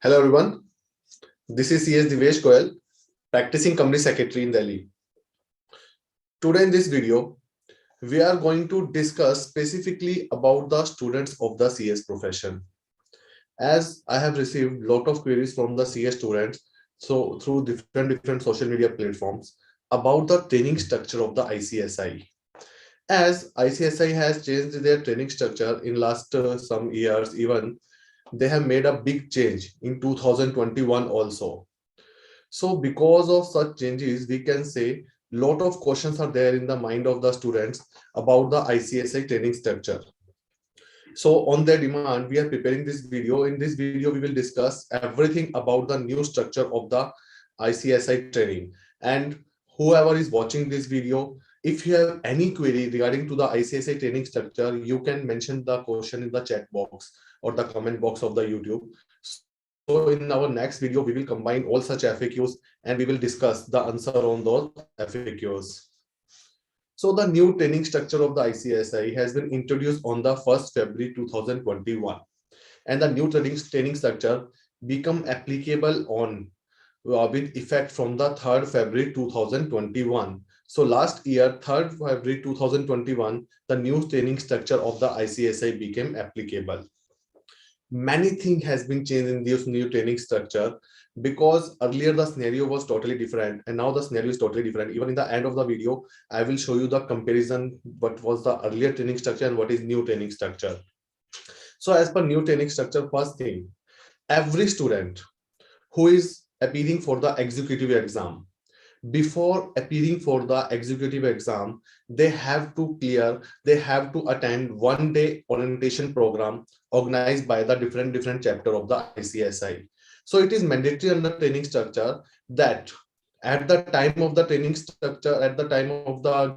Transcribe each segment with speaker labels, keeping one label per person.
Speaker 1: Hello everyone, this is CS Divesh Goyal, practicing company secretary in Delhi. Today in this video, we are going to discuss specifically about the students of the CS profession. As I have received a lot of queries from the CS students, so through different social media platforms about the training structure of the ICSI. As ICSI has changed their training structure in last some years, even they have made a big change in 2021 also. So because of such changes, we can say lot of questions are there in the mind of the students about the ICSI training structure. So on their demand, we are preparing this video. In this video, we will discuss everything about the new structure of the ICSI training. And whoever is watching this video, if you have any query regarding to the ICSI training structure, you can mention the question in the chat box or the comment box of the YouTube. So in our next video, we will combine all such FAQs and we will discuss the answer on those FAQs. So the new training structure of the ICSI has been introduced on the 1st February 2021. And the new training structure become applicable on with effect from the 3rd February 2021. So last year, 3rd February 2021, the new training structure of the ICSI became applicable. Many things has been changed in this new training structure because earlier the scenario was totally different and now the scenario is totally different. Even in the end of the video, I will show you the comparison, what was the earlier training structure and what is new training structure. So as per new training structure, first thing, every student who is appearing for the executive exam, before appearing for the executive exam, they have to attend 1-day orientation program organized by the different chapter of the ICSI. So it is mandatory under training structure that at the time of the training structure, at the time of the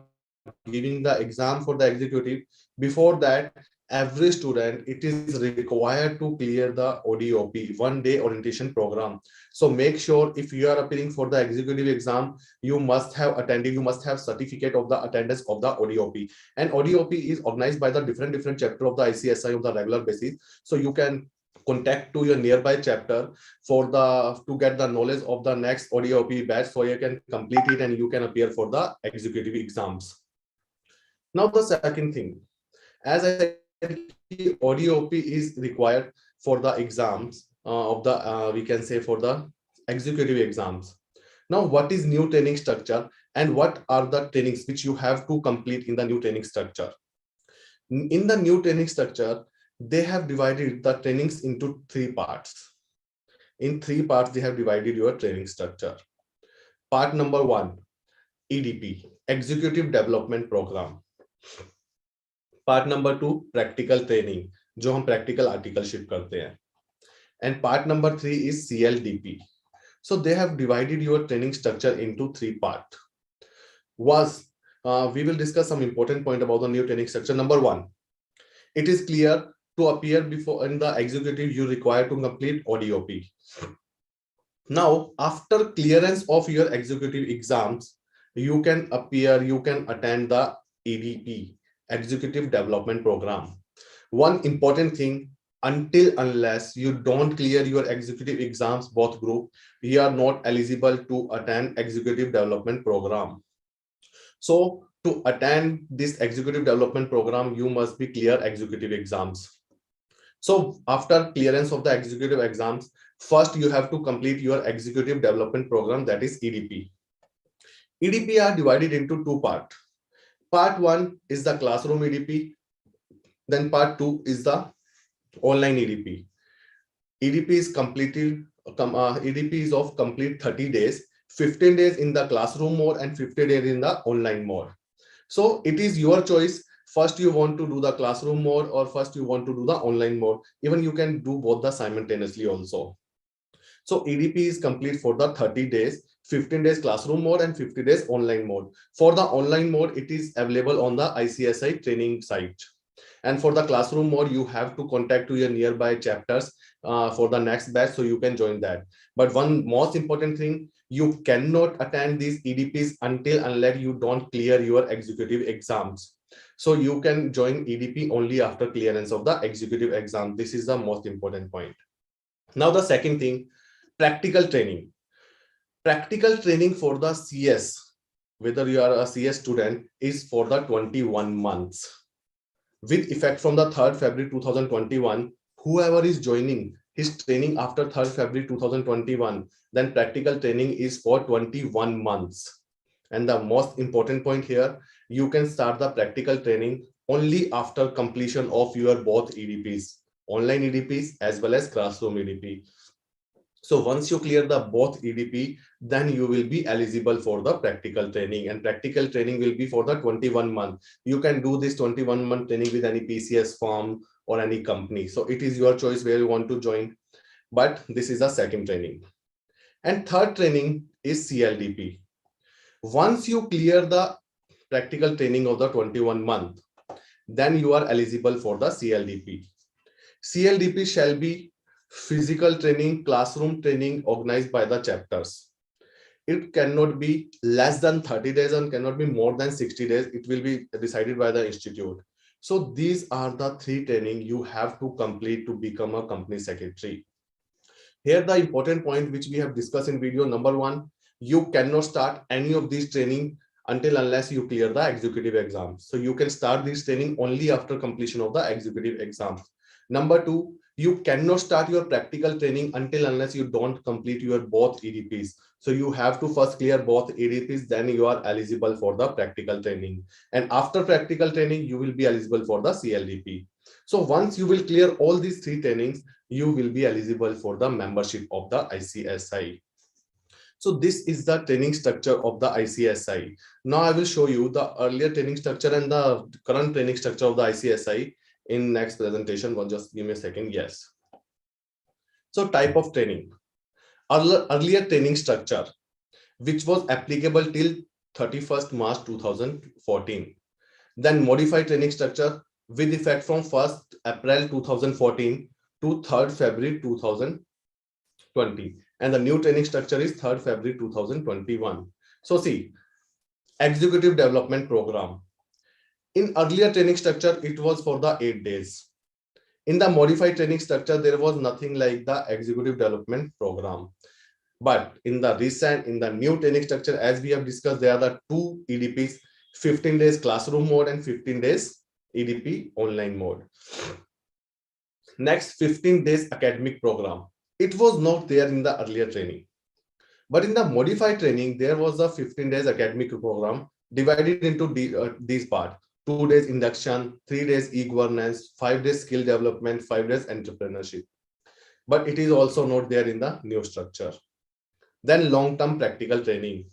Speaker 1: giving the exam for the executive, before that, every student, it is required to clear the ODOP, 1-day orientation program. So make sure if you are appearing for the executive exam, you must have attended, you must have certificate of the attendance of the ODOP. And ODOP is organized by the different chapter of the ICSI on the regular basis. So you can contact to your nearby chapter for to get the knowledge of the next ODOP batch, so you can complete it and you can appear for the executive exams. Now the second thing, as I said, ODOP is required for the exams of the we can say for the executive exams. Now, what is new training structure and what are the trainings which you have to complete in the new training structure? In the new training structure, they have divided the trainings into 3 parts. In 3 parts, they have divided your training structure. Part number 1, EDP, Executive Development Program. Part number 2 practical training, जो हम practical articleship करते हैं. And part number 3 is CLDP. So they have divided your training structure into 3 parts. We will discuss some important point about the new training structure. Number 1, it is clear to appear before in the executive, you require to complete ODOP. Now, after clearance of your executive exams, you can appear, you can attend the EDP, Executive Development Program. One important thing, unless you don't clear your executive exams, both group, you are not eligible to attend Executive Development Program. So to attend this Executive Development Program, you must be clear executive exams. So after clearance of the executive exams, first you have to complete your Executive Development Program, that is EDP. EDP are divided into 2 parts. Part 1 is the classroom EDP. Then part 2 is the online EDP. EDP is EDP is of complete 30 days, 15 days in the classroom mode and 50 days in the online mode. So it is your choice. First you want to do the classroom mode or first you want to do the online mode. Even you can do both the simultaneously also. So EDP is complete for the 30 days, 15 days classroom mode and 50 days online mode. For the online mode, it is available on the ICSI training site. And for the classroom mode, you have to contact to your nearby chapters for the next batch, so you can join that. But one most important thing, you cannot attend these EDPs unless you don't clear your executive exams. So you can join EDP only after clearance of the executive exam. This is the most important point. Now the second thing, practical training. Practical training for the CS, whether you are a CS student, is for the 21 months. With effect from the 3rd February 2021, whoever is joining his training after 3rd February 2021, then practical training is for 21 months. And the most important point here, you can start the practical training only after completion of your both EDPs, online EDPs as well as classroom EDP. So once you clear the both EDP, then you will be eligible for the practical training, and practical training will be for the 21 month. You can do this 21-month training with any PCS firm or any company. So it is your choice where you want to join, but this is the second training. And third training is CLDP. Once you clear the practical training of the 21 month, then you are eligible for the CLDP. CLDP shall be physical training, classroom training organized by the chapters. It cannot be less than 30 days and cannot be more than 60 days. It will be decided by the institute. So these are the 3 training you have to complete to become a company secretary. Here the important point which we have discussed in video number 1, you cannot start any of these training until unless you clear the executive exam. So you can start this training only after completion of the executive exam. Number 2, you cannot start your practical training until unless you don't complete your both EDPs. So you have to first clear both EDPs, then you are eligible for the practical training. And after practical training, you will be eligible for the CLDP. So once you will clear all these 3 trainings, you will be eligible for the membership of the ICSI. So this is the training structure of the ICSI. Now I will show you the earlier training structure and the current training structure of the ICSI in next presentation. One, just give me a second. Yes. So type of training. Earlier training structure, which was applicable till 31st March 2014. Then modified training structure with effect from 1st April 2014 to 3rd February 2020. And the new training structure is 3rd February 2021. So see, executive development program. In earlier training structure, it was for the 8 days. In the modified training structure, there was nothing like the executive development program. But in the new training structure, as we have discussed, there are the 2 EDPs, 15 days classroom mode and 15 days EDP online mode. Next, 15 days academic program. It was not there in the earlier training. But in the modified training, there was a 15 days academic program divided into these parts. 2 days induction, 3 days e-governance, 5 days skill development, 5 days entrepreneurship. But it is also not there in the new structure. Then long-term practical training.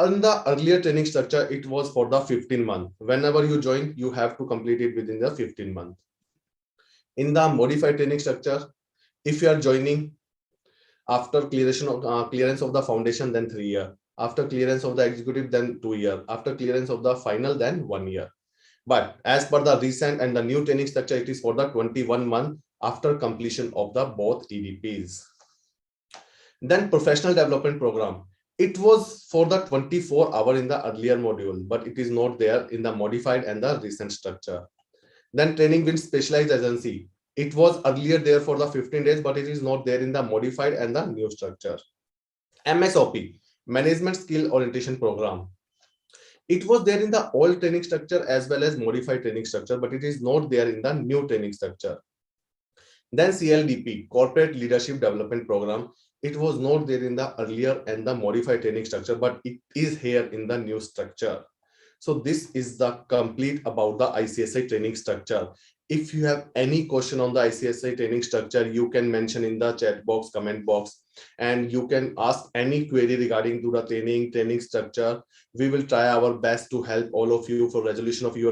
Speaker 1: In the earlier training structure, it was for the 15 months. Whenever you join, you have to complete it within the 15 months. In the modified training structure, if you are joining after clearance of the foundation, then 3 years. After clearance of the executive, then 2 years. After clearance of the final, then 1 year. But as per the recent and the new training structure, it is for the 21 months after completion of the both EDPs. Then professional development program. It was for the 24 hour in the earlier module, but it is not there in the modified and the recent structure. Then training with specialized agency. It was earlier there for the 15 days, but it is not there in the modified and the new structure. MSOP, Management Skill Orientation Program. It was there in the old training structure as well as modified training structure, but it is not there in the new training structure. Then CLDP, Corporate Leadership Development Program. It was not there in the earlier and the modified training structure, but it is here in the new structure. So this is the complete about the ICSI training structure. If you have any question on the ICSI training structure, you can mention in the chat box, comment box, and you can ask any query regarding to the training structure. We will try our best to help all of you for resolution of your